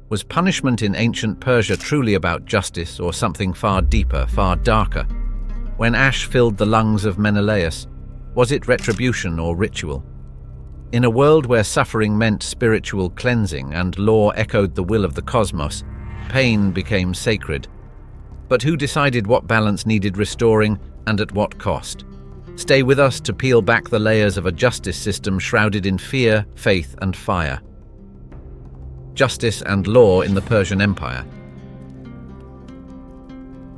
Was punishment in ancient Persia truly about justice or something far deeper, far darker? When ash filled the lungs of Menelaus, was it retribution or ritual? In a world where suffering meant spiritual cleansing and law echoed the will of the cosmos, pain became sacred. But who decided what balance needed restoring and at what cost? Stay with us to peel back the layers of a justice system shrouded in fear, faith, and fire. Justice and law in the Persian Empire.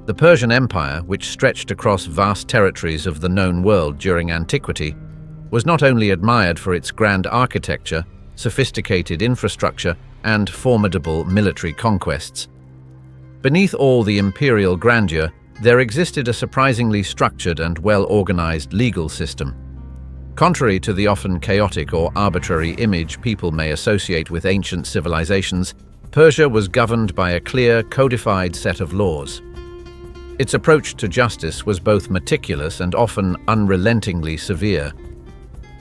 The Persian Empire, which stretched across vast territories of the known world during antiquity, was not only admired for its grand architecture, sophisticated infrastructure, and formidable military conquests. Beneath all the imperial grandeur, there existed a surprisingly structured and well-organized legal system. Contrary to the often chaotic or arbitrary image people may associate with ancient civilizations, Persia was governed by a clear, codified set of laws. Its approach to justice was both meticulous and often unrelentingly severe.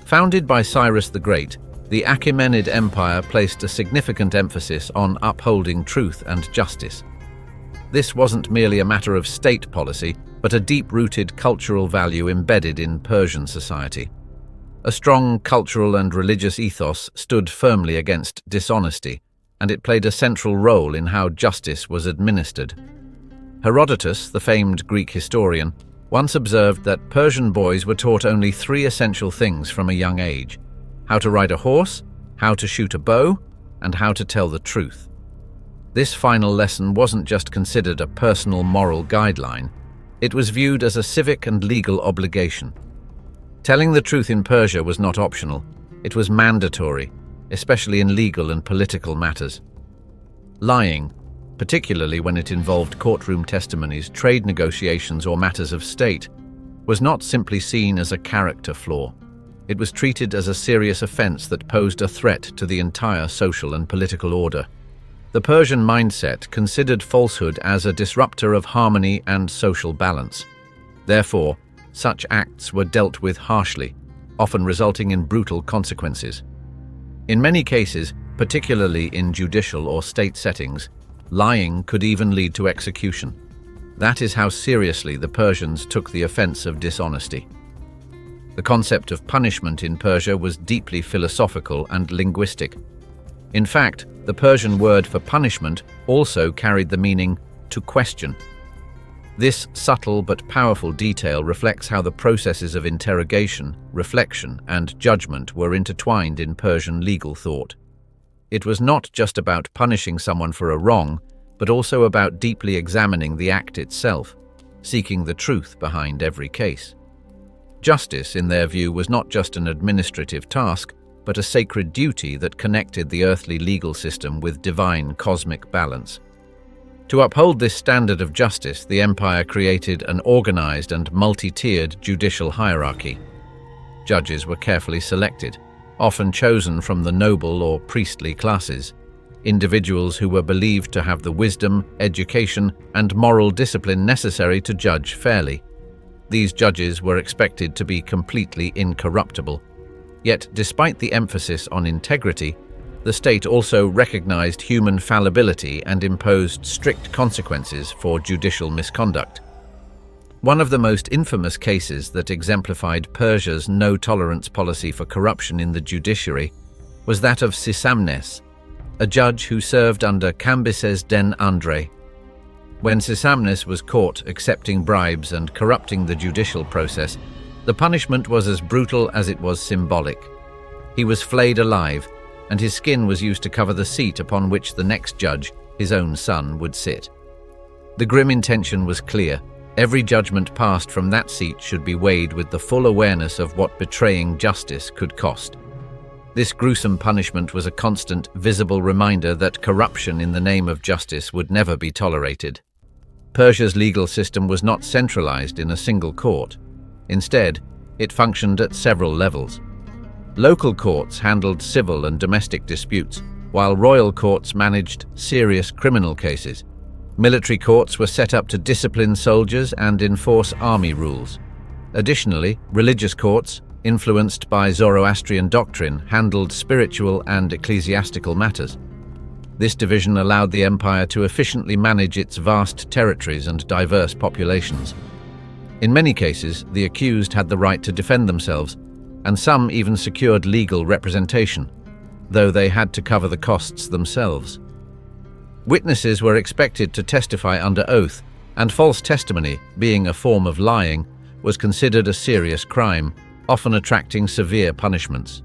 Founded by Cyrus the Great, the Achaemenid Empire placed a significant emphasis on upholding truth and justice. This wasn't merely a matter of state policy, but a deep-rooted cultural value embedded in Persian society. A strong cultural and religious ethos stood firmly against dishonesty, and it played a central role in how justice was administered. Herodotus, the famed Greek historian, once observed that Persian boys were taught only 3 essential things from a young age: how to ride a horse, how to shoot a bow, and how to tell the truth. This final lesson wasn't just considered a personal moral guideline, it was viewed as a civic and legal obligation. Telling the truth in Persia was not optional, it was mandatory, especially in legal and political matters. Lying, particularly when it involved courtroom testimonies, trade negotiations, or matters of state, was not simply seen as a character flaw. It was treated as a serious offense that posed a threat to the entire social and political order. The Persian mindset considered falsehood as a disruptor of harmony and social balance. Therefore, such acts were dealt with harshly, often resulting in brutal consequences. In many cases, particularly in judicial or state settings, lying could even lead to execution. That is how seriously the Persians took the offense of dishonesty. The concept of punishment in Persia was deeply philosophical and linguistic. In fact, the Persian word for punishment also carried the meaning to question. This subtle but powerful detail reflects how the processes of interrogation, reflection, and judgment were intertwined in Persian legal thought. It was not just about punishing someone for a wrong, but also about deeply examining the act itself, seeking the truth behind every case. Justice, in their view, was not just an administrative task, but a sacred duty that connected the earthly legal system with divine cosmic balance. To uphold this standard of justice, the empire created an organized and multi-tiered judicial hierarchy. Judges were carefully selected, often chosen from the noble or priestly classes, individuals who were believed to have the wisdom, education, and moral discipline necessary to judge fairly. These judges were expected to be completely incorruptible. Yet, despite the emphasis on integrity, the state also recognized human fallibility and imposed strict consequences for judicial misconduct. One of the most infamous cases that exemplified Persia's no-tolerance policy for corruption in the judiciary was that of Sisamnes, a judge who served under Cambyses den Andre. When Sisamnes was caught accepting bribes and corrupting the judicial process, the punishment was as brutal as it was symbolic. He was flayed alive, and his skin was used to cover the seat upon which the next judge, his own son, would sit. The grim intention was clear. Every judgment passed from that seat should be weighed with the full awareness of what betraying justice could cost. This gruesome punishment was a constant, visible reminder that corruption in the name of justice would never be tolerated. Persia's legal system was not centralized in a single court. Instead, it functioned at several levels. Local courts handled civil and domestic disputes, while royal courts managed serious criminal cases. Military courts were set up to discipline soldiers and enforce army rules. Additionally, religious courts, influenced by Zoroastrian doctrine, handled spiritual and ecclesiastical matters. This division allowed the empire to efficiently manage its vast territories and diverse populations. In many cases, the accused had the right to defend themselves, and some even secured legal representation, though they had to cover the costs themselves. Witnesses were expected to testify under oath, and false testimony, being a form of lying, was considered a serious crime, often attracting severe punishments.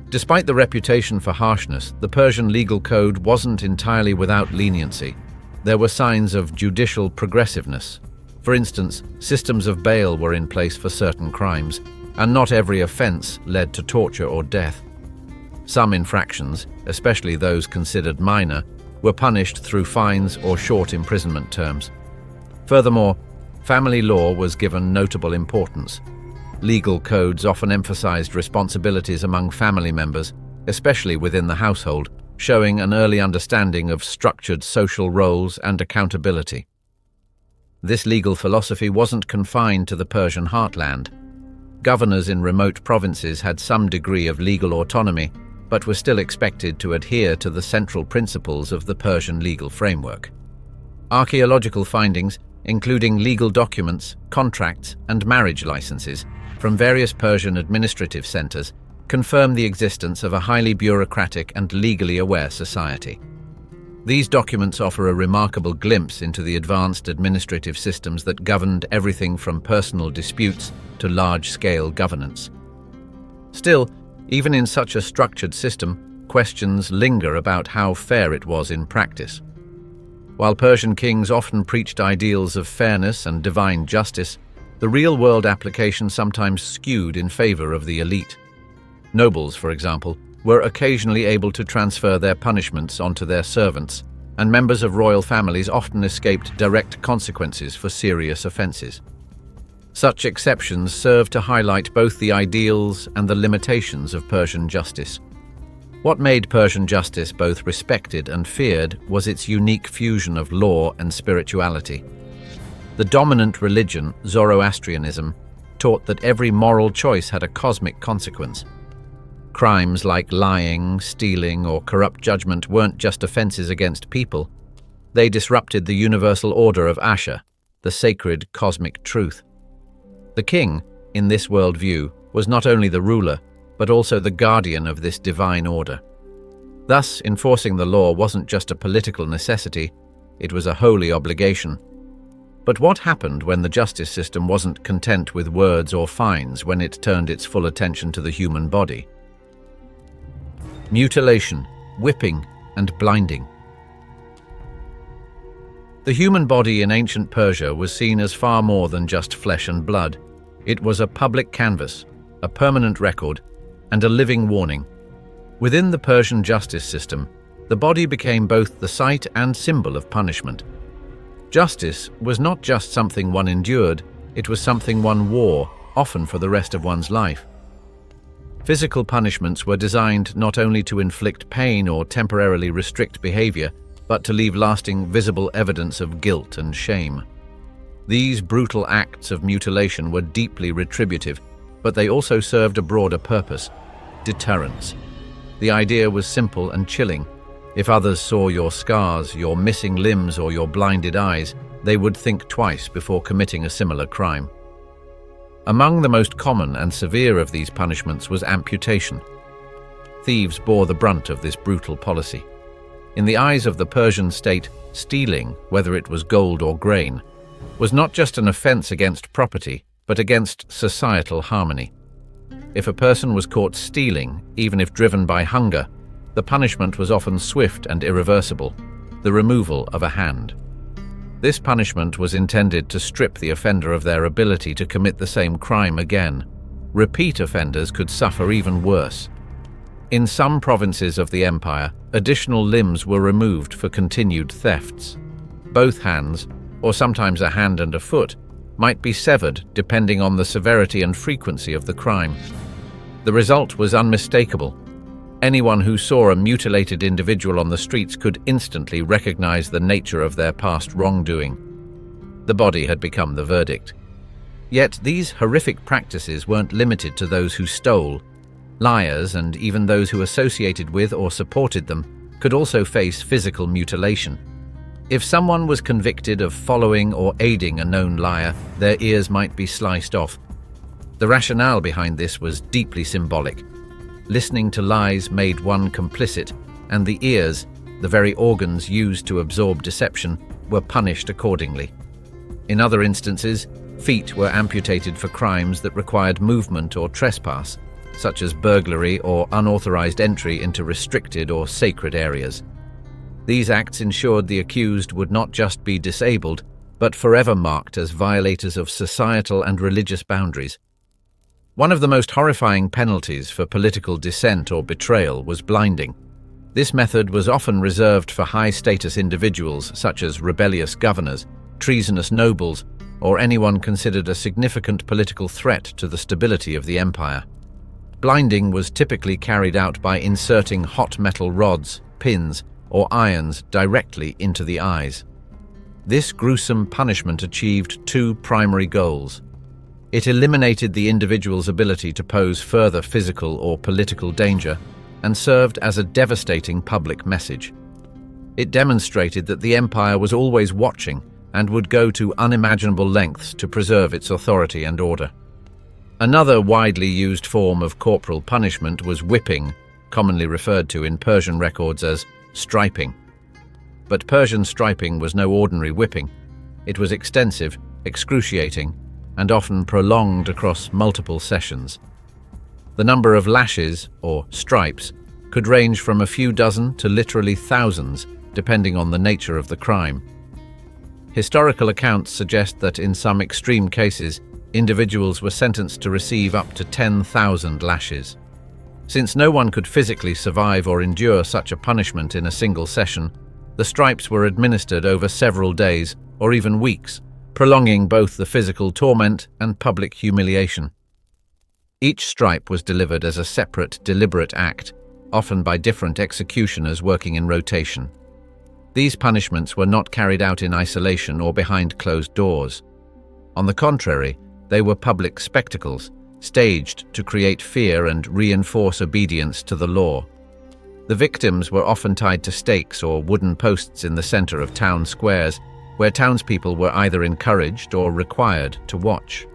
Despite the reputation for harshness, the Persian legal code wasn't entirely without leniency. There were signs of judicial progressiveness. For instance, systems of bail were in place for certain crimes, and not every offense led to torture or death. Some infractions, especially those considered minor, were punished through fines or short imprisonment terms. Furthermore, family law was given notable importance. Legal codes often emphasized responsibilities among family members, especially within the household, showing an early understanding of structured social roles and accountability. This legal philosophy wasn't confined to the Persian heartland. Governors in remote provinces had some degree of legal autonomy, but were still expected to adhere to the central principles of the Persian legal framework. Archaeological findings, including legal documents, contracts, and marriage licenses from various Persian administrative centers, confirm the existence of a highly bureaucratic and legally aware society. These documents offer a remarkable glimpse into the advanced administrative systems that governed everything from personal disputes to large-scale governance. Still, even in such a structured system, questions linger about how fair it was in practice. While Persian kings often preached ideals of fairness and divine justice, the real-world application sometimes skewed in favor of the elite. Nobles, for example, were occasionally able to transfer their punishments onto their servants, and members of royal families often escaped direct consequences for serious offenses. Such exceptions serve to highlight both the ideals and the limitations of Persian justice. What made Persian justice both respected and feared was its unique fusion of law and spirituality. The dominant religion, Zoroastrianism, taught that every moral choice had a cosmic consequence. Crimes like lying, stealing, or corrupt judgment weren't just offenses against people. They disrupted the universal order of Asher, the sacred cosmic truth. The king, in this worldview, was not only the ruler, but also the guardian of this divine order. Thus, enforcing the law wasn't just a political necessity, it was a holy obligation. But what happened when the justice system wasn't content with words or fines when it turned its full attention to the human body? Mutilation, whipping, and blinding. The human body in ancient Persia was seen as far more than just flesh and blood. It was a public canvas, a permanent record, and a living warning. Within the Persian justice system, the body became both the site and symbol of punishment. Justice was not just something one endured, it was something one wore, often for the rest of one's life. Physical punishments were designed not only to inflict pain or temporarily restrict behavior, but to leave lasting, visible evidence of guilt and shame. These brutal acts of mutilation were deeply retributive, but they also served a broader purpose: deterrence. The idea was simple and chilling. If others saw your scars, your missing limbs, or your blinded eyes, they would think twice before committing a similar crime. Among the most common and severe of these punishments was amputation. Thieves bore the brunt of this brutal policy. In the eyes of the Persian state, stealing, whether it was gold or grain, was not just an offense against property, but against societal harmony. If a person was caught stealing, even if driven by hunger, the punishment was often swift and irreversible: the removal of a hand. This punishment was intended to strip the offender of their ability to commit the same crime again. Repeat offenders could suffer even worse. In some provinces of the empire, additional limbs were removed for continued thefts. Both hands, or sometimes a hand and a foot, might be severed depending on the severity and frequency of the crime. The result was unmistakable. Anyone who saw a mutilated individual on the streets could instantly recognize the nature of their past wrongdoing. The body had become the verdict. Yet these horrific practices weren't limited to those who stole. Liars, and even those who associated with or supported them, could also face physical mutilation. If someone was convicted of following or aiding a known liar, their ears might be sliced off. The rationale behind this was deeply symbolic. Listening to lies made one complicit, and the ears, the very organs used to absorb deception, were punished accordingly. In other instances, feet were amputated for crimes that required movement or trespass, such as burglary or unauthorized entry into restricted or sacred areas. These acts ensured the accused would not just be disabled, but forever marked as violators of societal and religious boundaries. One of the most horrifying penalties for political dissent or betrayal was blinding. This method was often reserved for high-status individuals such as rebellious governors, treasonous nobles, or anyone considered a significant political threat to the stability of the empire. Blinding was typically carried out by inserting hot metal rods, pins, or irons directly into the eyes. This gruesome punishment achieved two primary goals. It eliminated the individual's ability to pose further physical or political danger and served as a devastating public message. It demonstrated that the empire was always watching and would go to unimaginable lengths to preserve its authority and order. Another widely used form of corporal punishment was whipping, commonly referred to in Persian records as striping. But Persian striping was no ordinary whipping. It was extensive, excruciating, and often prolonged across multiple sessions. The number of lashes, or stripes, could range from a few dozen to literally thousands, depending on the nature of the crime. Historical accounts suggest that in some extreme cases, individuals were sentenced to receive up to 10,000 lashes. Since no one could physically survive or endure such a punishment in a single session, the stripes were administered over several days or even weeks, prolonging both the physical torment and public humiliation. Each stripe was delivered as a separate, deliberate act, often by different executioners working in rotation. These punishments were not carried out in isolation or behind closed doors. On the contrary, they were public spectacles, staged to create fear and reinforce obedience to the law. The victims were often tied to stakes or wooden posts in the center of town squares, where townspeople were either encouraged or required to watch.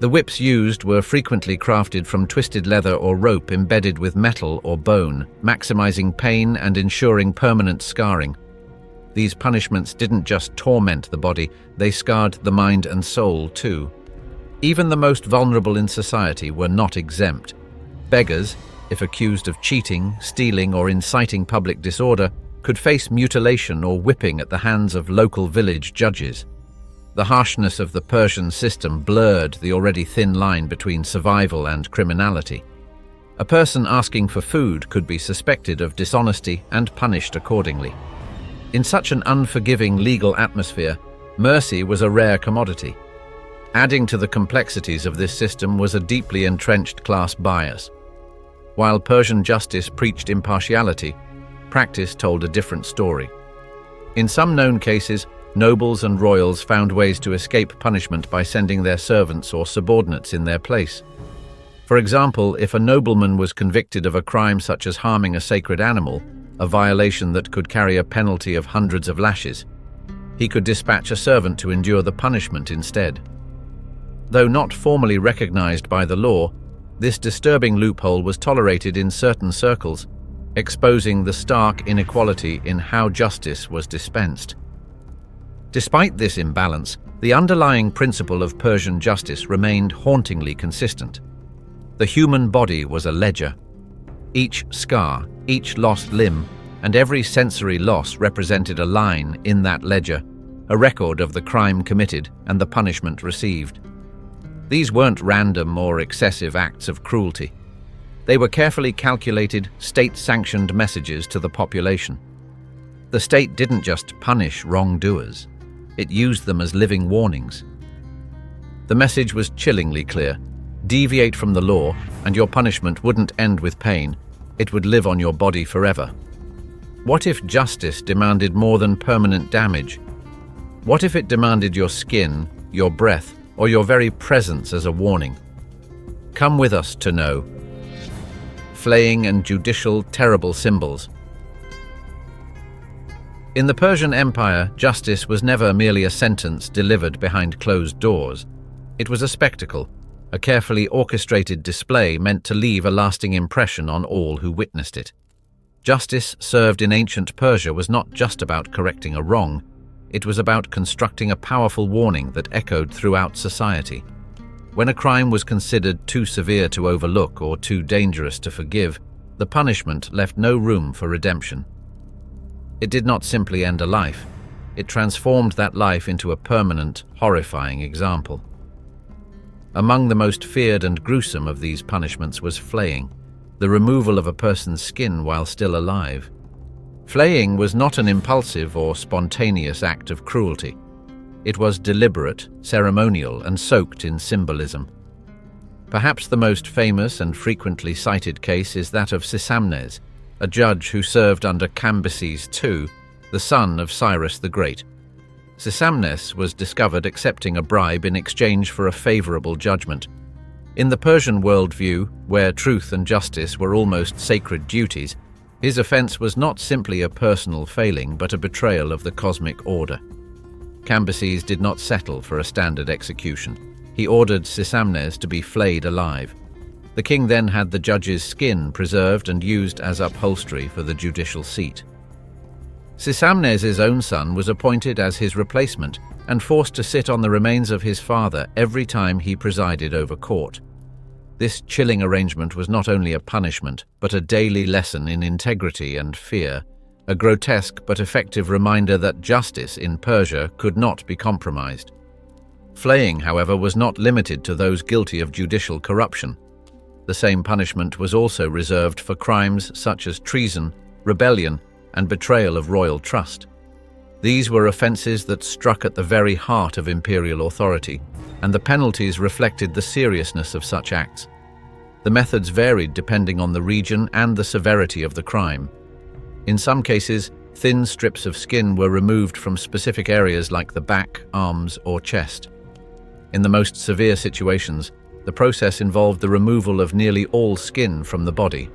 The whips used were frequently crafted from twisted leather or rope embedded with metal or bone, maximizing pain and ensuring permanent scarring. These punishments didn't just torment the body, they scarred the mind and soul too. Even the most vulnerable in society were not exempt. Beggars, if accused of cheating, stealing, or inciting public disorder, could face mutilation or whipping at the hands of local village judges. The harshness of the Persian system blurred the already thin line between survival and criminality. A person asking for food could be suspected of dishonesty and punished accordingly. In such an unforgiving legal atmosphere, mercy was a rare commodity. Adding to the complexities of this system was a deeply entrenched class bias. While Persian justice preached impartiality, practice told a different story. In some known cases, nobles and royals found ways to escape punishment by sending their servants or subordinates in their place. For example, if a nobleman was convicted of a crime such as harming a sacred animal, a violation that could carry a penalty of hundreds of lashes, he could dispatch a servant to endure the punishment instead. Though not formally recognized by the law, this disturbing loophole was tolerated in certain circles, exposing the stark inequality in how justice was dispensed. Despite this imbalance, the underlying principle of Persian justice remained hauntingly consistent. The human body was a ledger. Each scar, each lost limb, and every sensory loss represented a line in that ledger, a record of the crime committed and the punishment received. These weren't random or excessive acts of cruelty. They were carefully calculated, state-sanctioned messages to the population. The state didn't just punish wrongdoers, it used them as living warnings. The message was chillingly clear. Deviate from the law, and your punishment wouldn't end with pain, it would live on your body forever. What if justice demanded more than permanent damage? What if it demanded your skin, your breath, or your very presence as a warning? Come with us to know. Flaying and judicial terrible symbols. In the Persian Empire, justice was never merely a sentence delivered behind closed doors. It was a spectacle, a carefully orchestrated display meant to leave a lasting impression on all who witnessed it. Justice served in ancient Persia was not just about correcting a wrong, it was about constructing a powerful warning that echoed throughout society. When a crime was considered too severe to overlook or too dangerous to forgive, the punishment left no room for redemption. It did not simply end a life, it transformed that life into a permanent, horrifying example. Among the most feared and gruesome of these punishments was flaying, the removal of a person's skin while still alive. Flaying was not an impulsive or spontaneous act of cruelty. It was deliberate, ceremonial, and soaked in symbolism. Perhaps the most famous and frequently cited case is that of Sisamnes, a judge who served under Cambyses II, the son of Cyrus the Great. Sisamnes was discovered accepting a bribe in exchange for a favorable judgment. In the Persian worldview, where truth and justice were almost sacred duties, his offense was not simply a personal failing but a betrayal of the cosmic order. Cambyses did not settle for a standard execution. He ordered Sisamnes to be flayed alive. The king then had the judge's skin preserved and used as upholstery for the judicial seat. Sisamnes' own son was appointed as his replacement and forced to sit on the remains of his father every time he presided over court. This chilling arrangement was not only a punishment, but a daily lesson in integrity and fear, a grotesque but effective reminder that justice in Persia could not be compromised. Flaying, however, was not limited to those guilty of judicial corruption. The same punishment was also reserved for crimes such as treason, rebellion, and betrayal of royal trust. These were offences that struck at the very heart of imperial authority, and the penalties reflected the seriousness of such acts. The methods varied depending on the region and the severity of the crime. In some cases, thin strips of skin were removed from specific areas like the back, arms, or chest. In the most severe situations, the process involved the removal of nearly all skin from the body.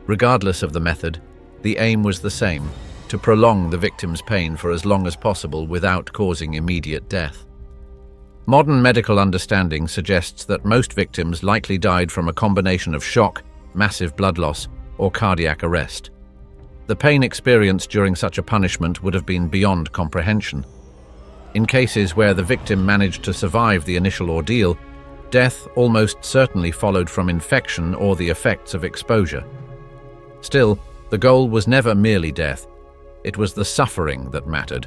Regardless of the method, the aim was the same: to prolong the victim's pain for as long as possible without causing immediate death. Modern medical understanding suggests that most victims likely died from a combination of shock, massive blood loss, or cardiac arrest. The pain experienced during such a punishment would have been beyond comprehension. In cases where the victim managed to survive the initial ordeal, death almost certainly followed from infection or the effects of exposure. Still, the goal was never merely death. It was the suffering that mattered.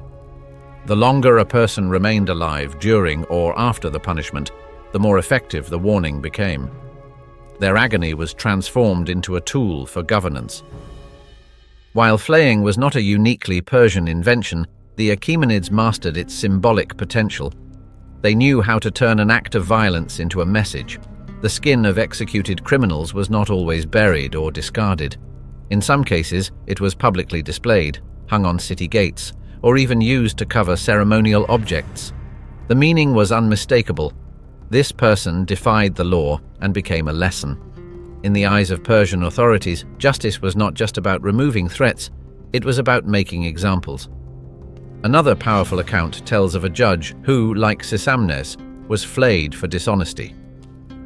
The longer a person remained alive during or after the punishment, the more effective the warning became. Their agony was transformed into a tool for governance. While flaying was not a uniquely Persian invention, the Achaemenids mastered its symbolic potential. They knew how to turn an act of violence into a message. The skin of executed criminals was not always buried or discarded. In some cases, it was publicly displayed, hung on city gates, or even used to cover ceremonial objects. The meaning was unmistakable. This person defied the law and became a lesson. In the eyes of Persian authorities, justice was not just about removing threats, it was about making examples. Another powerful account tells of a judge who, like Sisamnes, was flayed for dishonesty.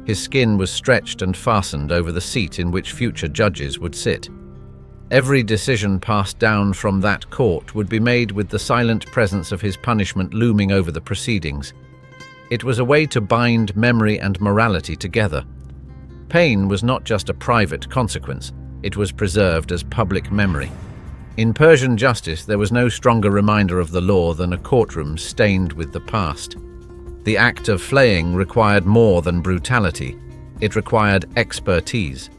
His skin was stretched and fastened over the seat in which future judges would sit. Every decision passed down from that court would be made with the silent presence of his punishment looming over the proceedings. It was a way to bind memory and morality together. Pain was not just a private consequence, it was preserved as public memory. In Persian justice, there was no stronger reminder of the law than a courtroom stained with the past. The act of flaying required more than brutality. It required expertise.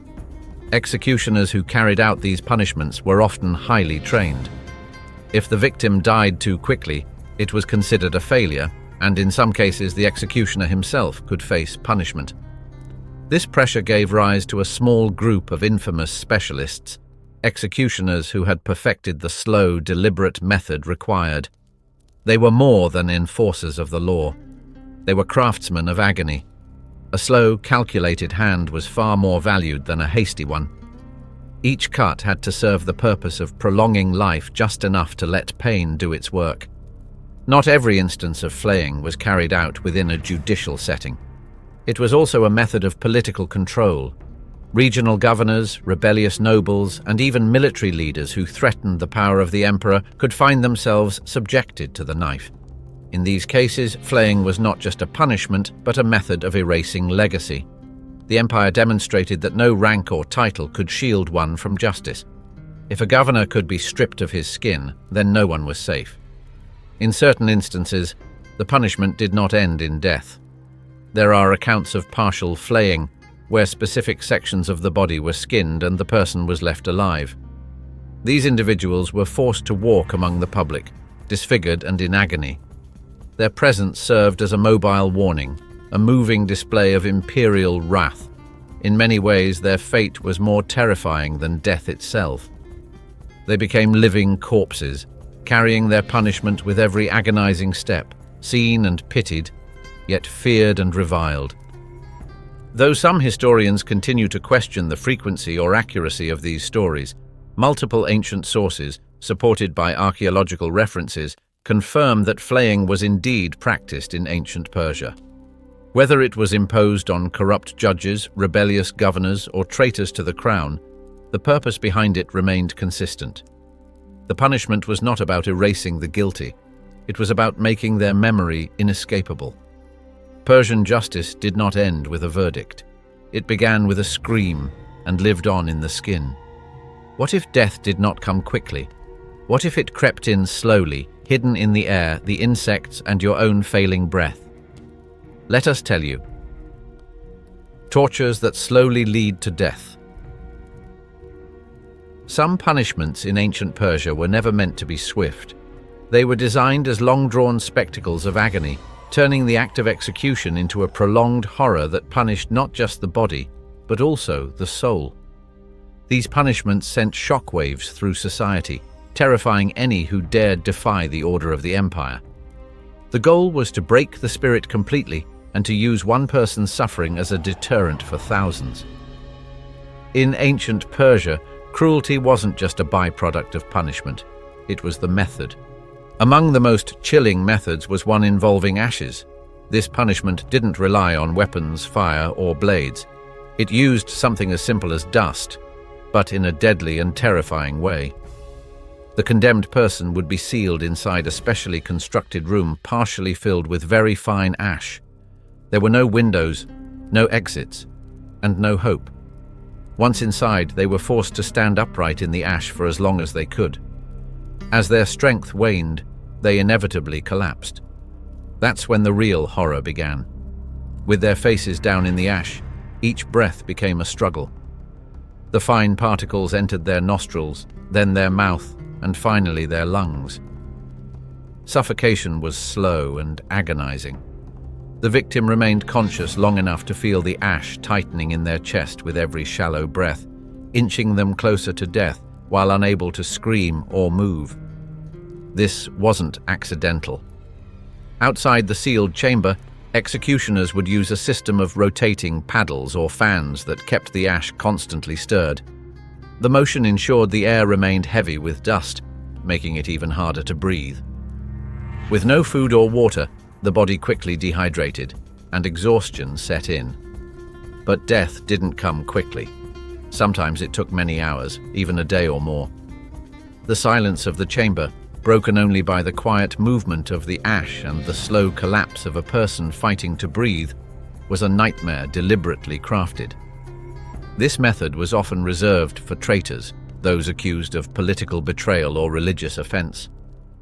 Executioners who carried out these punishments were often highly trained. If the victim died too quickly, it was considered a failure, and in some cases the executioner himself could face punishment. This pressure gave rise to a small group of infamous specialists, executioners who had perfected the slow, deliberate method required. They were more than enforcers of the law. They were craftsmen of agony. A slow, calculated hand was far more valued than a hasty one. Each cut had to serve the purpose of prolonging life just enough to let pain do its work. Not every instance of flaying was carried out within a judicial setting. It was also a method of political control. Regional governors, rebellious nobles, and even military leaders who threatened the power of the emperor could find themselves subjected to the knife. In these cases, flaying was not just a punishment, but a method of erasing legacy. The empire demonstrated that no rank or title could shield one from justice. If a governor could be stripped of his skin, then no one was safe. In certain instances, the punishment did not end in death. There are accounts of partial flaying, where specific sections of the body were skinned and the person was left alive. These individuals were forced to walk among the public, disfigured and in agony. Their presence served as a mobile warning, a moving display of imperial wrath. In many ways, their fate was more terrifying than death itself. They became living corpses, carrying their punishment with every agonizing step, seen and pitied, yet feared and reviled. Though some historians continue to question the frequency or accuracy of these stories, multiple ancient sources, supported by archaeological references, confirm that flaying was indeed practiced in ancient Persia. Whether it was imposed on corrupt judges, rebellious governors, or traitors to the crown, the purpose behind it remained consistent. The punishment was not about erasing the guilty, it was about making their memory inescapable. Persian justice did not end with a verdict. It began with a scream and lived on in the skin. What if death did not come quickly? What if it crept in slowly, hidden in the air, the insects, and your own failing breath? Let us tell you. Tortures that slowly lead to death. Some punishments in ancient Persia were never meant to be swift. They were designed as long-drawn spectacles of agony, turning the act of execution into a prolonged horror that punished not just the body, but also the soul. These punishments sent shockwaves through society, terrifying any who dared defy the order of the empire. The goal was to break the spirit completely and to use one person's suffering as a deterrent for thousands. In ancient Persia, cruelty wasn't just a byproduct of punishment, it was the method. Among the most chilling methods was one involving ashes. This punishment didn't rely on weapons, fire, or blades. It used something as simple as dust, but in a deadly and terrifying way. The condemned person would be sealed inside a specially constructed room partially filled with very fine ash. There were no windows, no exits, and no hope. Once inside, they were forced to stand upright in the ash for as long as they could. As their strength waned, they inevitably collapsed. That's when the real horror began. With their faces down in the ash, each breath became a struggle. The fine particles entered their nostrils, then their mouth, and finally their lungs. Suffocation was slow and agonizing. The victim remained conscious long enough to feel the ash tightening in their chest with every shallow breath, inching them closer to death while unable to scream or move. This wasn't accidental. Outside the sealed chamber, executioners would use a system of rotating paddles or fans that kept the ash constantly stirred. The motion ensured the air remained heavy with dust, making it even harder to breathe. With no food or water, the body quickly dehydrated, and exhaustion set in. But death didn't come quickly. Sometimes it took many hours, even a day or more. The silence of the chamber, broken only by the quiet movement of the ash and the slow collapse of a person fighting to breathe, was a nightmare deliberately crafted. This method was often reserved for traitors, those accused of political betrayal or religious offense.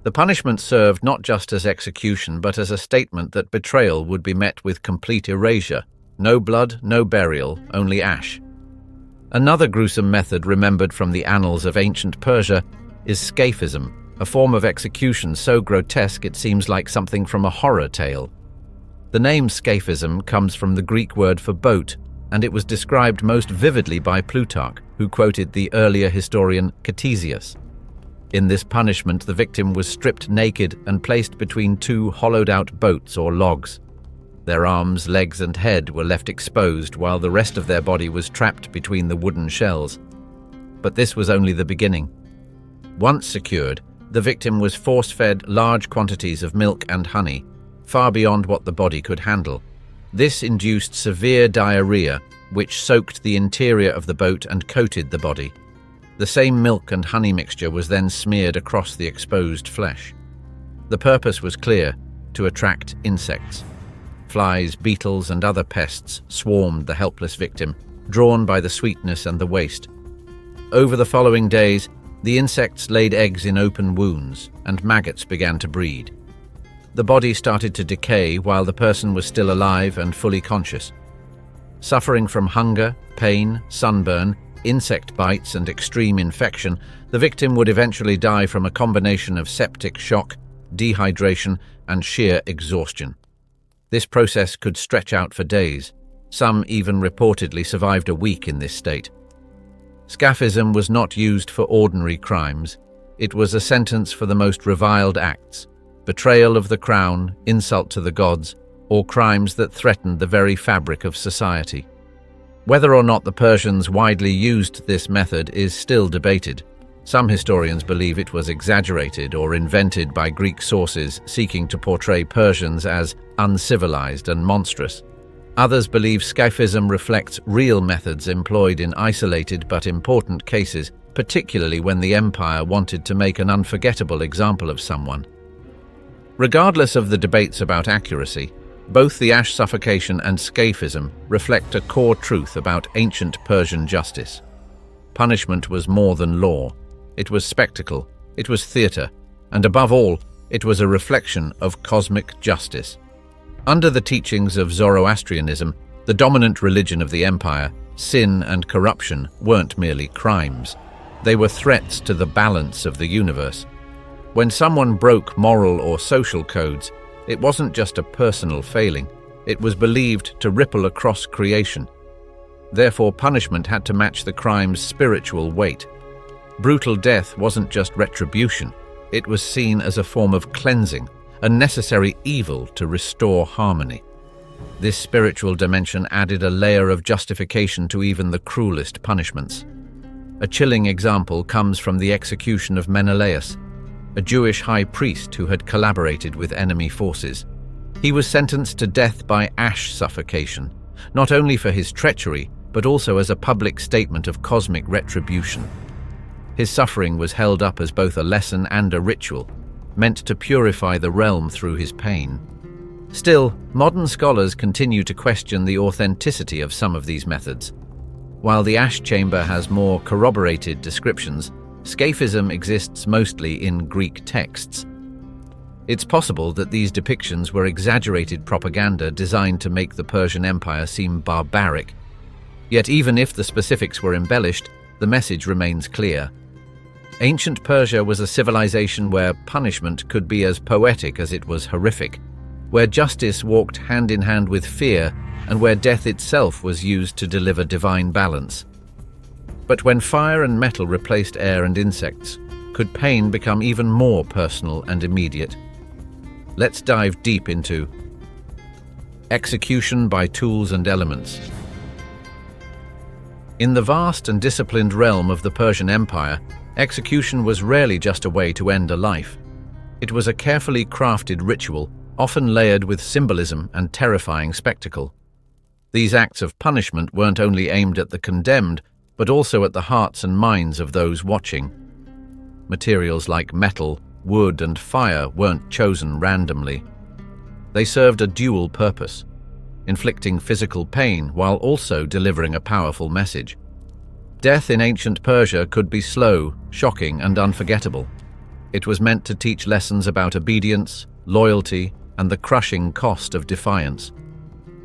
The punishment served not just as execution, but as a statement that betrayal would be met with complete erasure. No blood, no burial, only ash. Another gruesome method remembered from the annals of ancient Persia is scaphism, a form of execution so grotesque it seems like something from a horror tale. The name scaphism comes from the Greek word for boat, and it was described most vividly by Plutarch, who quoted the earlier historian Ctesias. In this punishment, the victim was stripped naked and placed between two hollowed-out boats or logs. Their arms, legs, and head were left exposed while the rest of their body was trapped between the wooden shells. But this was only the beginning. Once secured, the victim was force-fed large quantities of milk and honey, far beyond what the body could handle. This induced severe diarrhea, which soaked the interior of the boat and coated the body. The same milk and honey mixture was then smeared across the exposed flesh. The purpose was clear: to attract insects. Flies, beetles, and other pests swarmed the helpless victim, drawn by the sweetness and the waste. Over the following days, the insects laid eggs in open wounds, and maggots began to breed. The body started to decay while the person was still alive and fully conscious. Suffering from hunger, pain, sunburn, insect bites, and extreme infection, the victim would eventually die from a combination of septic shock, dehydration, and sheer exhaustion. This process could stretch out for days. Some even reportedly survived a week in this state. Scaphism was not used for ordinary crimes. It was a sentence for the most reviled acts: betrayal of the crown, insult to the gods, or crimes that threatened the very fabric of society. Whether or not the Persians widely used this method is still debated. Some historians believe it was exaggerated or invented by Greek sources seeking to portray Persians as uncivilized and monstrous. Others believe Scaphism reflects real methods employed in isolated but important cases, particularly when the empire wanted to make an unforgettable example of someone. Regardless of the debates about accuracy, both the ash suffocation and Scaphism reflect a core truth about ancient Persian justice. Punishment was more than law. It was spectacle, it was theatre, and above all, it was a reflection of cosmic justice. Under the teachings of Zoroastrianism, the dominant religion of the empire, sin and corruption weren't merely crimes. They were threats to the balance of the universe. When someone broke moral or social codes, it wasn't just a personal failing. It was believed to ripple across creation. Therefore, punishment had to match the crime's spiritual weight. Brutal death wasn't just retribution. It was seen as a form of cleansing, a necessary evil to restore harmony. This spiritual dimension added a layer of justification to even the cruelest punishments. A chilling example comes from the execution of Menelaus, a Jewish high priest who had collaborated with enemy forces. He was sentenced to death by ash suffocation, not only for his treachery, but also as a public statement of cosmic retribution. His suffering was held up as both a lesson and a ritual, meant to purify the realm through his pain. Still, modern scholars continue to question the authenticity of some of these methods. While the ash chamber has more corroborated descriptions, Scaphism exists mostly in Greek texts. It's possible that these depictions were exaggerated propaganda designed to make the Persian Empire seem barbaric. Yet even if the specifics were embellished, the message remains clear. Ancient Persia was a civilization where punishment could be as poetic as it was horrific, where justice walked hand in hand with fear, and where death itself was used to deliver divine balance. But when fire and metal replaced air and insects, could pain become even more personal and immediate? Let's dive deep into execution by tools and elements. In the vast and disciplined realm of the Persian Empire, execution was rarely just a way to end a life. It was a carefully crafted ritual, often layered with symbolism and terrifying spectacle. These acts of punishment weren't only aimed at the condemned, but also at the hearts and minds of those watching. Materials like metal, wood, and fire weren't chosen randomly. They served a dual purpose: inflicting physical pain while also delivering a powerful message. Death in ancient Persia could be slow, shocking, and unforgettable. It was meant to teach lessons about obedience, loyalty, and the crushing cost of defiance.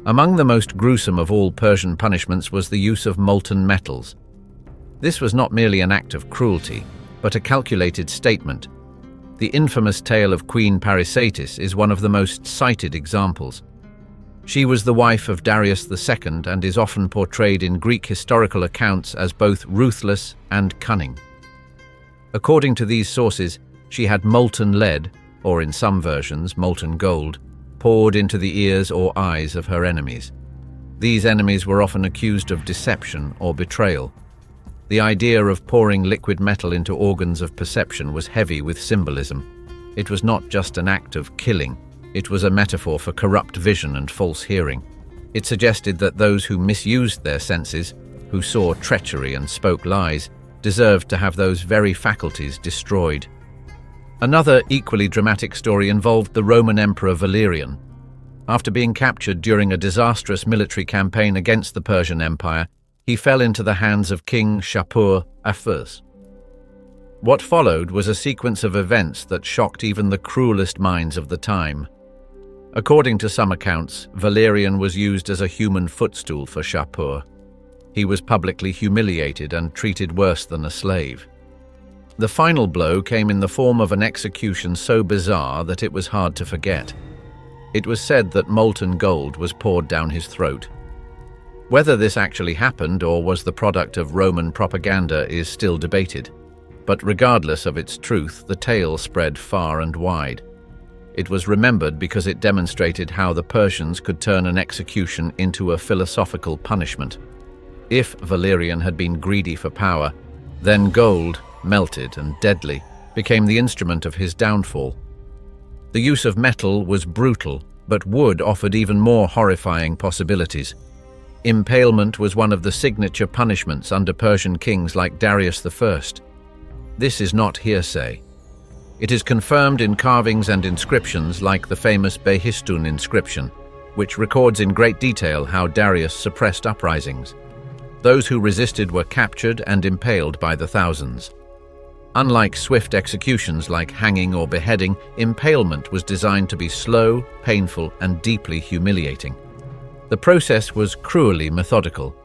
Among the most gruesome of all Persian punishments was the use of molten metals. This was not merely an act of cruelty, but a calculated statement. The infamous tale of Queen Parysatis is one of the most cited examples. She was the wife of Darius II and is often portrayed in Greek historical accounts as both ruthless and cunning. According to these sources, she had molten lead, or in some versions molten gold, poured into the ears or eyes of her enemies. These enemies were often accused of deception or betrayal. The idea of pouring liquid metal into organs of perception was heavy with symbolism. It was not just an act of killing, it was a metaphor for corrupt vision and false hearing. It suggested that those who misused their senses, who saw treachery and spoke lies, deserved to have those very faculties destroyed. Another equally dramatic story involved the Roman Emperor Valerian. After being captured during a disastrous military campaign against the Persian Empire, he fell into the hands of King Shapur I. What followed was a sequence of events that shocked even the cruelest minds of the time. According to some accounts, Valerian was used as a human footstool for Shapur. He was publicly humiliated and treated worse than a slave. The final blow came in the form of an execution so bizarre that it was hard to forget. It was said that molten gold was poured down his throat. Whether this actually happened or was the product of Roman propaganda is still debated, but regardless of its truth, the tale spread far and wide. It was remembered because it demonstrated how the Persians could turn an execution into a philosophical punishment. If Valerian had been greedy for power, then gold, melted and deadly, became the instrument of his downfall. The use of metal was brutal, but wood offered even more horrifying possibilities. Impalement was one of the signature punishments under Persian kings like Darius I. This is not hearsay. It is confirmed in carvings and inscriptions like the famous Behistun inscription, which records in great detail how Darius suppressed uprisings. Those who resisted were captured and impaled by the thousands. Unlike swift executions like hanging or beheading, impalement was designed to be slow, painful, and deeply humiliating. The process was cruelly methodical.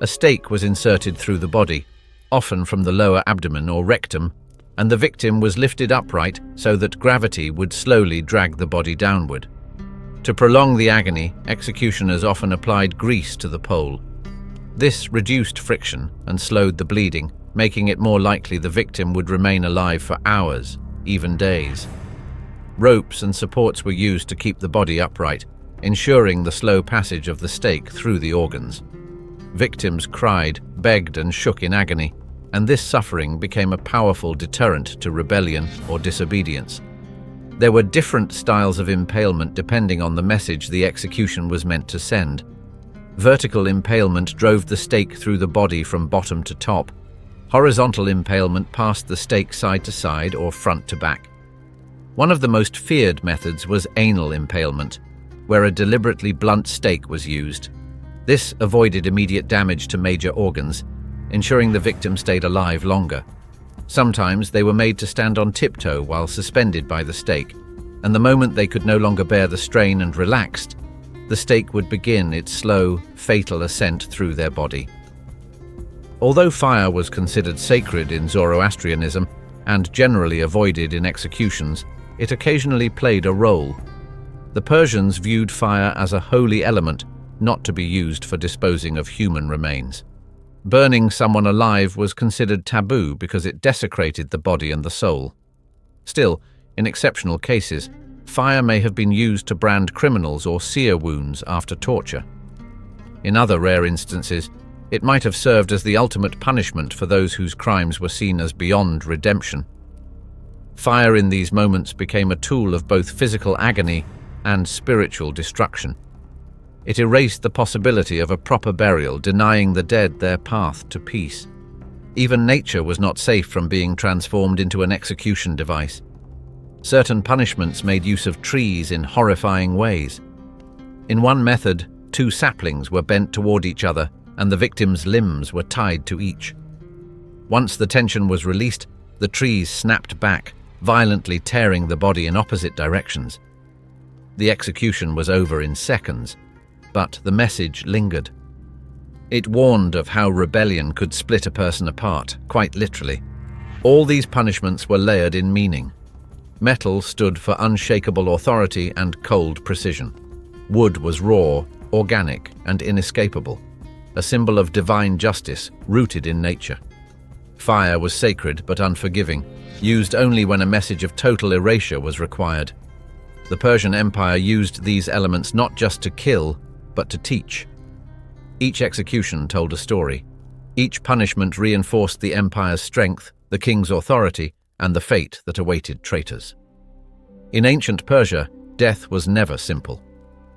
A stake was inserted through the body, often from the lower abdomen or rectum, and the victim was lifted upright so that gravity would slowly drag the body downward. To prolong the agony, executioners often applied grease to the pole. This reduced friction and slowed the bleeding, making it more likely the victim would remain alive for hours, even days. Ropes and supports were used to keep the body upright, ensuring the slow passage of the stake through the organs. Victims cried, begged, and shook in agony, and this suffering became a powerful deterrent to rebellion or disobedience. There were different styles of impalement depending on the message the execution was meant to send. Vertical impalement drove the stake through the body from bottom to top. Horizontal impalement passed the stake side to side or front to back. One of the most feared methods was anal impalement, where a deliberately blunt stake was used. This avoided immediate damage to major organs, ensuring the victim stayed alive longer. Sometimes they were made to stand on tiptoe while suspended by the stake, and the moment they could no longer bear the strain and relaxed, the stake would begin its slow, fatal ascent through their body. Although fire was considered sacred in Zoroastrianism and generally avoided in executions, it occasionally played a role. The Persians viewed fire as a holy element, not to be used for disposing of human remains. Burning someone alive was considered taboo because it desecrated the body and the soul. Still, in exceptional cases, fire may have been used to brand criminals or sear wounds after torture. In other rare instances, it might have served as the ultimate punishment for those whose crimes were seen as beyond redemption. Fire in these moments became a tool of both physical agony and spiritual destruction. It erased the possibility of a proper burial, denying the dead their path to peace. Even nature was not safe from being transformed into an execution device. Certain punishments made use of trees in horrifying ways. In one method, 2 saplings were bent toward each other, and the victim's limbs were tied to each. Once the tension was released, the trees snapped back, violently tearing the body in opposite directions. The execution was over in seconds, but the message lingered. It warned of how rebellion could split a person apart, quite literally. All these punishments were layered in meaning. Metal stood for unshakable authority and cold precision. Wood was raw, organic, and inescapable, a symbol of divine justice rooted in nature. Fire was sacred but unforgiving, used only when a message of total erasure was required. The Persian Empire used these elements not just to kill, but to teach. Each execution told a story. Each punishment reinforced the empire's strength, the king's authority, and the fate that awaited traitors. In ancient Persia, death was never simple.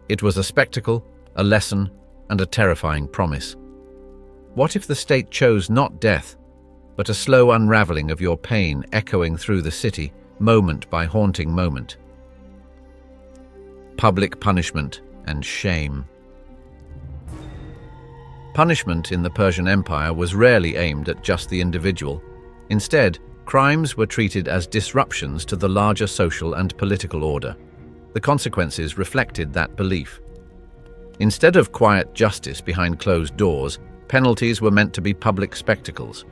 It was a spectacle, a lesson, and a terrifying promise. What if the state chose not death, but a slow unraveling of your pain echoing through the city, moment by haunting moment? Public punishment and shame. Punishment in the Persian Empire was rarely aimed at just the individual. Instead, crimes were treated as disruptions to the larger social and political order. The consequences reflected that belief. Instead of quiet justice behind closed doors, penalties were meant to be public spectacles.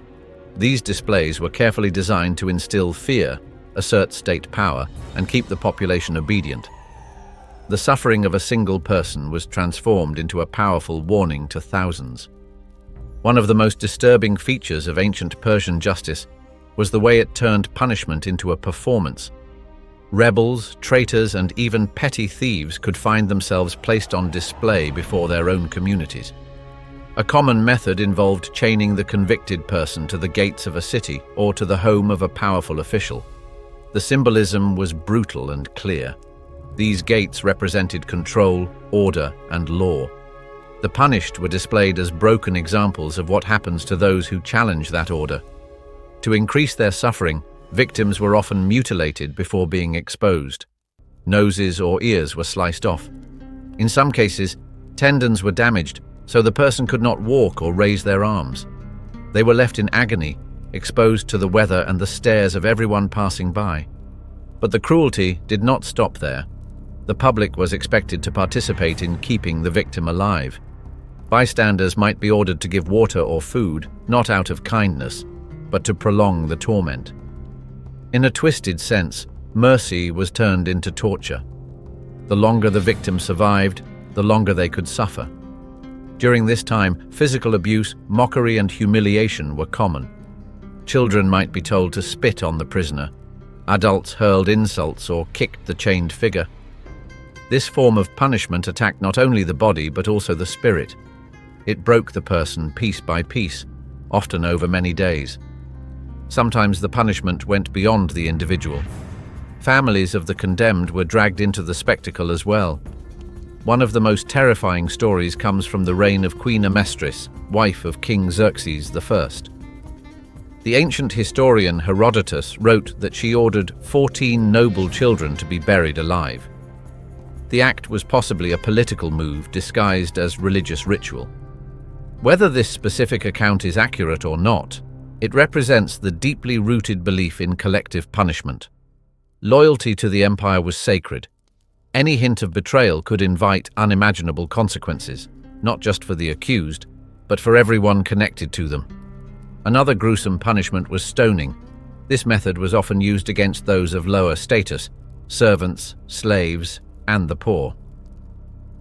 These displays were carefully designed to instill fear, assert state power, and keep the population obedient. The suffering of a single person was transformed into a powerful warning to thousands. One of the most disturbing features of ancient Persian justice was the way it turned punishment into a performance. Rebels, traitors, and even petty thieves could find themselves placed on display before their own communities. A common method involved chaining the convicted person to the gates of a city or to the home of a powerful official. The symbolism was brutal and clear. These gates represented control, order, and law. The punished were displayed as broken examples of what happens to those who challenge that order. To increase their suffering, victims were often mutilated before being exposed. Noses or ears were sliced off. In some cases, tendons were damaged, so the person could not walk or raise their arms. They were left in agony, exposed to the weather and the stares of everyone passing by. But the cruelty did not stop there. The public was expected to participate in keeping the victim alive. Bystanders might be ordered to give water or food, not out of kindness, but to prolong the torment. In a twisted sense, mercy was turned into torture. The longer the victim survived, the longer they could suffer. During this time, physical abuse, mockery, and humiliation were common. Children might be told to spit on the prisoner. Adults hurled insults or kicked the chained figure. This form of punishment attacked not only the body but also the spirit. It broke the person piece by piece, often over many days. Sometimes the punishment went beyond the individual. Families of the condemned were dragged into the spectacle as well. One of the most terrifying stories comes from the reign of Queen Amestris, wife of King Xerxes I. The ancient historian Herodotus wrote that she ordered 14 noble children to be buried alive. The act was possibly a political move disguised as religious ritual. Whether this specific account is accurate or not, it represents the deeply rooted belief in collective punishment. Loyalty to the empire was sacred. Any hint of betrayal could invite unimaginable consequences, not just for the accused, but for everyone connected to them. Another gruesome punishment was stoning. This method was often used against those of lower status, servants, slaves, and the poor.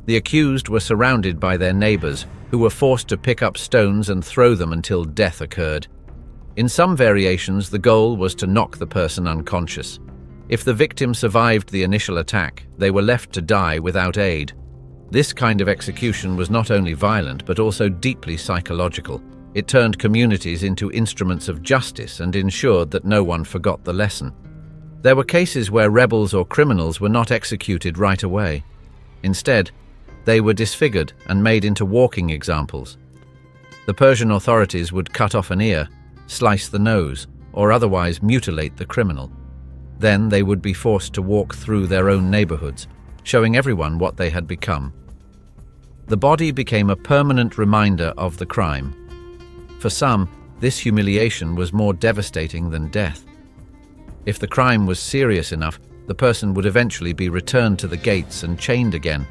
The accused were surrounded by their neighbors, who were forced to pick up stones and throw them until death occurred. In some variations, the goal was to knock the person unconscious. If the victim survived the initial attack, they were left to die without aid. This kind of execution was not only violent but also deeply psychological. It turned communities into instruments of justice and ensured that no one forgot the lesson. There were cases where rebels or criminals were not executed right away. Instead, they were disfigured and made into walking examples. The Persian authorities would cut off an ear, slice the nose, or otherwise mutilate the criminal. Then they would be forced to walk through their own neighborhoods, showing everyone what they had become. The body became a permanent reminder of the crime. For some, this humiliation was more devastating than death. If the crime was serious enough, the person would eventually be returned to the gates and chained again,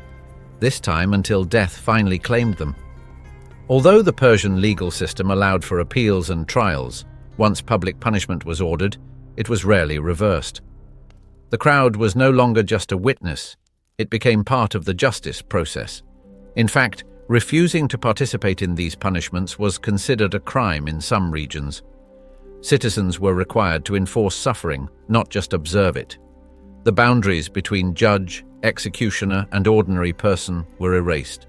this time until death finally claimed them. Although the Persian legal system allowed for appeals and trials, once public punishment was ordered, it was rarely reversed. The crowd was no longer just a witness, it became part of the justice process. In fact, refusing to participate in these punishments was considered a crime in some regions. Citizens were required to enforce suffering, not just observe it. The boundaries between judge, executioner, and ordinary person were erased.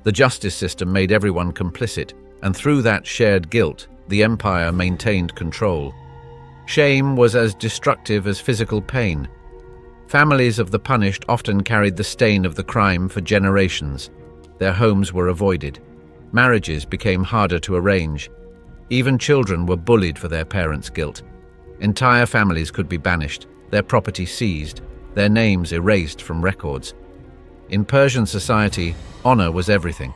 The justice system made everyone complicit, and through that shared guilt, the empire maintained control. Shame was as destructive as physical pain. Families of the punished often carried the stain of the crime for generations. Their homes were avoided. Marriages became harder to arrange. Even children were bullied for their parents' guilt. Entire families could be banished, their property seized, their names erased from records. In Persian society, honor was everything.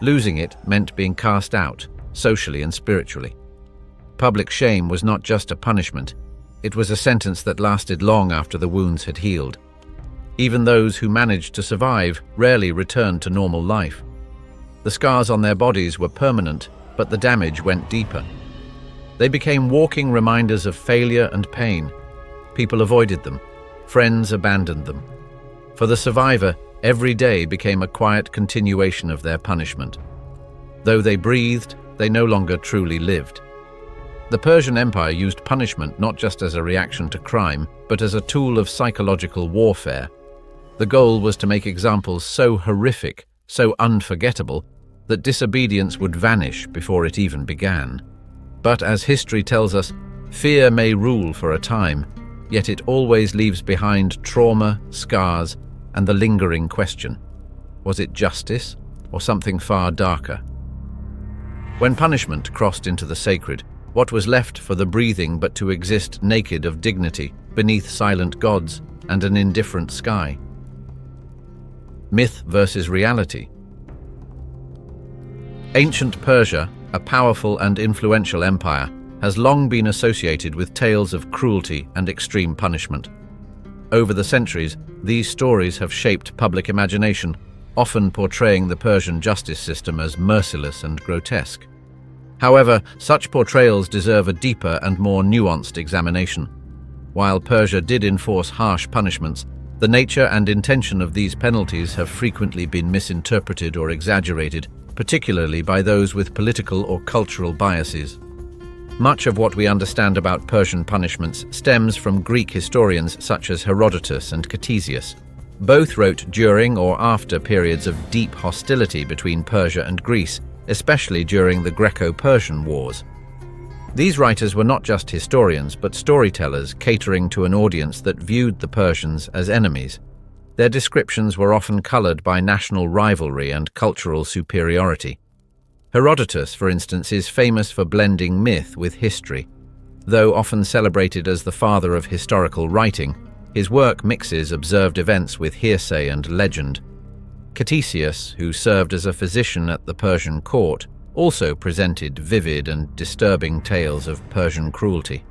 Losing it meant being cast out, socially and spiritually. Public shame was not just a punishment, it was a sentence that lasted long after the wounds had healed. Even those who managed to survive rarely returned to normal life. The scars on their bodies were permanent, but the damage went deeper. They became walking reminders of failure and pain. People avoided them. Friends abandoned them. For the survivor, every day became a quiet continuation of their punishment. Though they breathed, they no longer truly lived. The Persian Empire used punishment not just as a reaction to crime, but as a tool of psychological warfare. The goal was to make examples so horrific, so unforgettable, that disobedience would vanish before it even began. But as history tells us, fear may rule for a time, yet it always leaves behind trauma, scars, and the lingering question: was it justice or something far darker? When punishment crossed into the sacred, what was left for the breathing but to exist naked of dignity, beneath silent gods and an indifferent sky? Myth versus reality. Ancient Persia, a powerful and influential empire, has long been associated with tales of cruelty and extreme punishment. Over the centuries, these stories have shaped public imagination, often portraying the Persian justice system as merciless and grotesque. However, such portrayals deserve a deeper and more nuanced examination. While Persia did enforce harsh punishments, the nature and intention of these penalties have frequently been misinterpreted or exaggerated, particularly by those with political or cultural biases. Much of what we understand about Persian punishments stems from Greek historians such as Herodotus and Ctesias. Both wrote during or after periods of deep hostility between Persia and Greece, especially during the Greco-Persian Wars. These writers were not just historians, but storytellers catering to an audience that viewed the Persians as enemies. Their descriptions were often colored by national rivalry and cultural superiority. Herodotus, for instance, is famous for blending myth with history. Though often celebrated as the father of historical writing, his work mixes observed events with hearsay and legend. Ctesias, who served as a physician at the Persian court, also presented vivid and disturbing tales of Persian cruelty.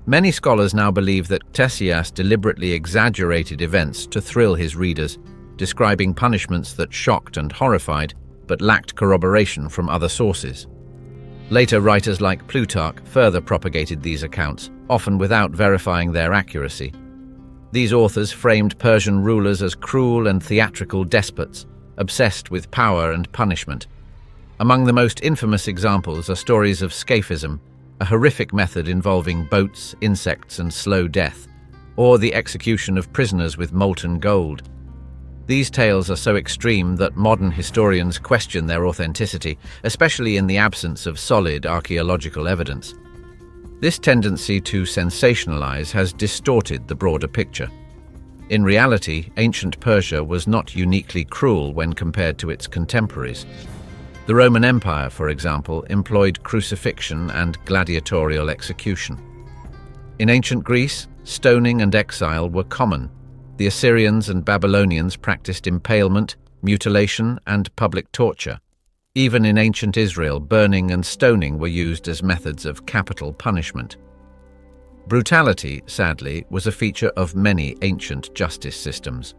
Many scholars now believe that Ctesias deliberately exaggerated events to thrill his readers, describing punishments that shocked and horrified, but lacked corroboration from other sources. Later writers like Plutarch further propagated these accounts, often without verifying their accuracy. These authors framed Persian rulers as cruel and theatrical despots, obsessed with power and punishment. Among the most infamous examples are stories of scaphism, a horrific method involving boats, insects, and slow death, or the execution of prisoners with molten gold. These tales are so extreme that modern historians question their authenticity, especially in the absence of solid archaeological evidence. This tendency to sensationalize has distorted the broader picture. In reality, ancient Persia was not uniquely cruel when compared to its contemporaries. The Roman Empire, for example, employed crucifixion and gladiatorial execution. In ancient Greece, stoning and exile were common. The Assyrians and Babylonians practiced impalement, mutilation, and public torture. Even in ancient Israel, burning and stoning were used as methods of capital punishment. Brutality, sadly, was a feature of many ancient justice systems.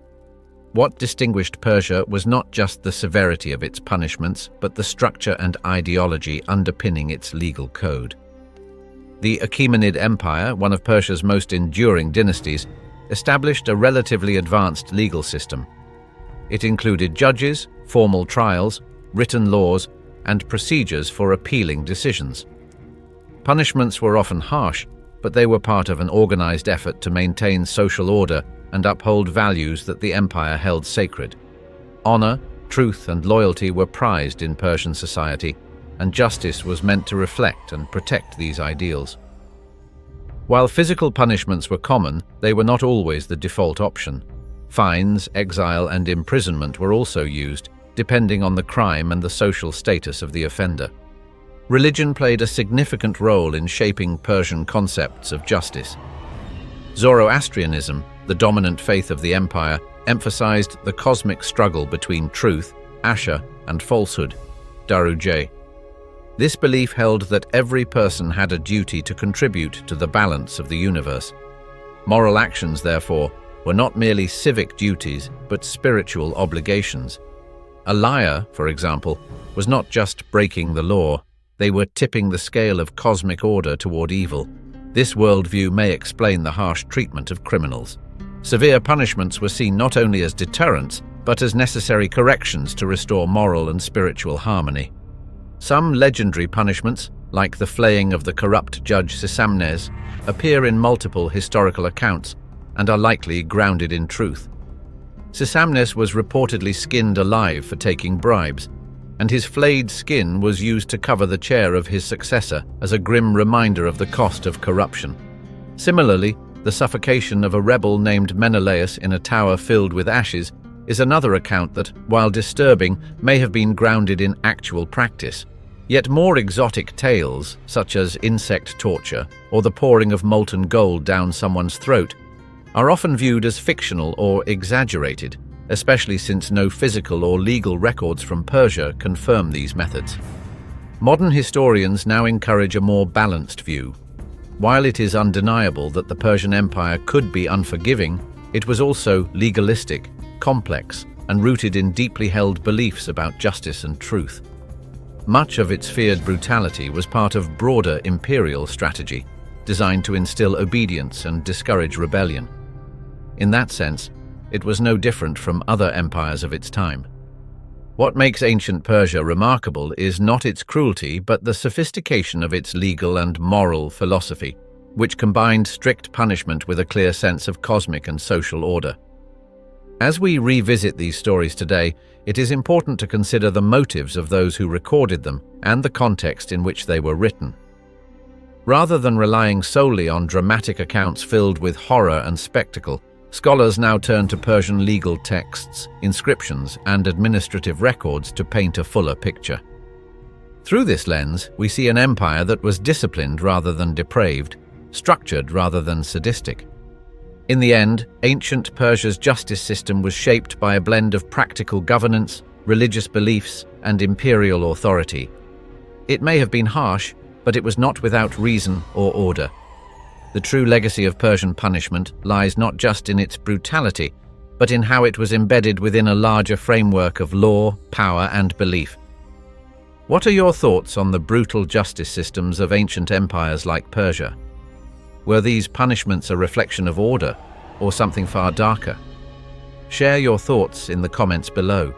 What distinguished Persia was not just the severity of its punishments, but the structure and ideology underpinning its legal code. The Achaemenid Empire, one of Persia's most enduring dynasties, established a relatively advanced legal system. It included judges, formal trials, written laws, and procedures for appealing decisions. Punishments were often harsh, but they were part of an organized effort to maintain social order and uphold values that the empire held sacred. Honor, truth, and loyalty were prized in Persian society, and justice was meant to reflect and protect these ideals. While physical punishments were common, they were not always the default option. Fines, exile, and imprisonment were also used, depending on the crime and the social status of the offender. Religion played a significant role in shaping Persian concepts of justice. Zoroastrianism, the dominant faith of the empire, emphasized the cosmic struggle between truth, Asha, and falsehood, Daruj. This belief held that every person had a duty to contribute to the balance of the universe. Moral actions, therefore, were not merely civic duties, but spiritual obligations. A liar, for example, was not just breaking the law, they were tipping the scale of cosmic order toward evil. This worldview may explain the harsh treatment of criminals. Severe punishments were seen not only as deterrents, but as necessary corrections to restore moral and spiritual harmony. Some legendary punishments, like the flaying of the corrupt judge Sisamnes, appear in multiple historical accounts and are likely grounded in truth. Sisamnes was reportedly skinned alive for taking bribes, and his flayed skin was used to cover the chair of his successor as a grim reminder of the cost of corruption. Similarly, the suffocation of a rebel named Menelaus in a tower filled with ashes is another account that, while disturbing, may have been grounded in actual practice. Yet more exotic tales, such as insect torture or the pouring of molten gold down someone's throat, are often viewed as fictional or exaggerated, especially since no physical or legal records from Persia confirm these methods. Modern historians now encourage a more balanced view. While it is undeniable that the Persian Empire could be unforgiving, it was also legalistic, complex, and rooted in deeply held beliefs about justice and truth. Much of its feared brutality was part of broader imperial strategy, designed to instill obedience and discourage rebellion. In that sense, it was no different from other empires of its time. What makes ancient Persia remarkable is not its cruelty, but the sophistication of its legal and moral philosophy, which combined strict punishment with a clear sense of cosmic and social order. As we revisit these stories today, it is important to consider the motives of those who recorded them and the context in which they were written. Rather than relying solely on dramatic accounts filled with horror and spectacle, scholars now turn to Persian legal texts, inscriptions, and administrative records to paint a fuller picture. Through this lens, we see an empire that was disciplined rather than depraved, structured rather than sadistic. In the end, ancient Persia's justice system was shaped by a blend of practical governance, religious beliefs, and imperial authority. It may have been harsh, but it was not without reason or order. The true legacy of Persian punishment lies not just in its brutality, but in how it was embedded within a larger framework of law, power, and belief. What are your thoughts on the brutal justice systems of ancient empires like Persia? Were these punishments a reflection of order, or something far darker? Share your thoughts in the comments below.